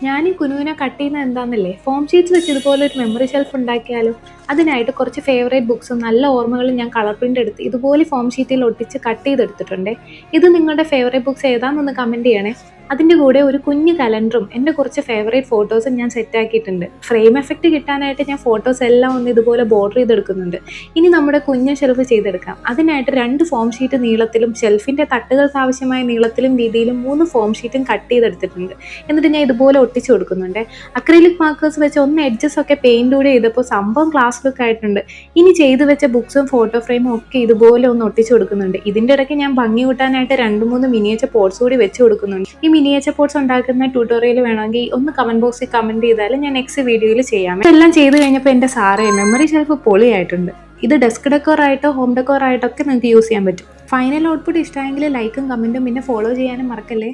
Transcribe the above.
ഞാൻ ഈ കുനുവിനെ കട്ട് ചെയ്യുന്നത് എന്താണെന്നല്ലേ, ഫോം ഷീറ്റ്സ് വെച്ച് ഇതുപോലെ ഒരു മെമ്മറി ഷെൽഫ് ഉണ്ടാക്കിയാലും. അതിനായിട്ട് കുറച്ച് ഫേവറേറ്റ് ബുക്സും നല്ല ഓർമ്മകളും ഞാൻ കളർ പ്രിൻ്റ് എടുത്ത് ഇതുപോലെ ഫോം ഷീറ്റിൽ ഒട്ടിച്ച് കട്ട് ചെയ്തെടുത്തിട്ടുണ്ട്. ഇത് നിങ്ങളുടെ ഫേവറേറ്റ് ബുക്സ് ഏതാണെന്നൊന്ന് കമൻറ്റ് ചെയ്യണേ. അതിൻ്റെ കൂടെ ഒരു കുഞ്ഞ് കലണ്ടറും എൻ്റെ കുറച്ച് ഫേവറേറ്റ് ഫോട്ടോസും ഞാൻ സെറ്റാക്കിയിട്ടുണ്ട്. ഫ്രെയിം എഫക്റ്റ് കിട്ടാനായിട്ട് ഞാൻ ഫോട്ടോസ് എല്ലാം ഒന്ന് ഇതുപോലെ ബോർഡർ ചെയ്തെടുക്കുന്നുണ്ട്. ഇനി നമ്മുടെ കുഞ്ഞ് ഷെൽഫ് ചെയ്തെടുക്കാം. അതിനായിട്ട് 2 ഫോം ഷീറ്റ് നീളത്തിലും ഷെൽഫിൻ്റെ തട്ടുകൾക്ക് ആവശ്യമായ നീളത്തിലും വീതിയിലും 3 ഫോം ഷീറ്റും കട്ട് ചെയ്തെടുത്തിട്ടുണ്ട്. എന്നിട്ട് ഞാൻ ഇതുപോലെ ഒട്ടിച്ചു കൊടുക്കുന്നുണ്ട്. അക്രിലിക് മാർക്കേഴ്സ് വെച്ച് ഒന്ന് എഡ്ജസ് ഒക്കെ പെയിൻറ് കൂടെ ചെയ്തപ്പോൾ സംഭവം ക്ലാസ് ലുക്ക് ആയിട്ടുണ്ട്. ഇനി ചെയ്തു വെച്ച ബുക്സും ഫോട്ടോ ഫ്രെയിമും ഒക്കെ ഇതുപോലെ ഒന്ന് ഒട്ടിച്ചു കൊടുക്കുന്നുണ്ട്. ഇതിൻ്റെ ഇടയ്ക്ക് ഞാൻ ഭംഗി കൂട്ടാനായിട്ട് 2-3 മിനിയേച്ചർ പോട്ട്സ് കൂടി വെച്ച് കൊടുക്കുന്നുണ്ട്. ഈ മിനിയേച്ചർ പോട്ട്സ് ഉണ്ടാക്കുന്ന ട്യൂട്ടോറിയൽ വേണമെങ്കിൽ ഒന്ന് കമൻറ്റ് ബോക്സിൽ കമൻറ്റ് ചെയ്താൽ ഞാൻ നെക്സ്റ്റ് വീഡിയോയിൽ ചെയ്യാം. ഇതെല്ലാം ചെയ്ത് കഴിഞ്ഞപ്പോൾ എൻ്റെ സാറേ മെമ്മറി ഷെൽഫ് പൊളിയായിട്ടുണ്ട്. ഇത് ഡെസ്ക് ഡെക്കോർ ആയിട്ടോ ഹോം ഡെക്കോർ ആയിട്ടോ ഒക്കെ നിങ്ങൾക്ക് യൂസ് ചെയ്യാൻ പറ്റും. ഫൈനൽ ഔട്ട്പുട്ട് ഇഷ്ടമായെങ്കിൽ ലൈക്കും കമൻറ്റും പിന്നെ ഫോളോ ചെയ്യാനും മറക്കല്ലേ.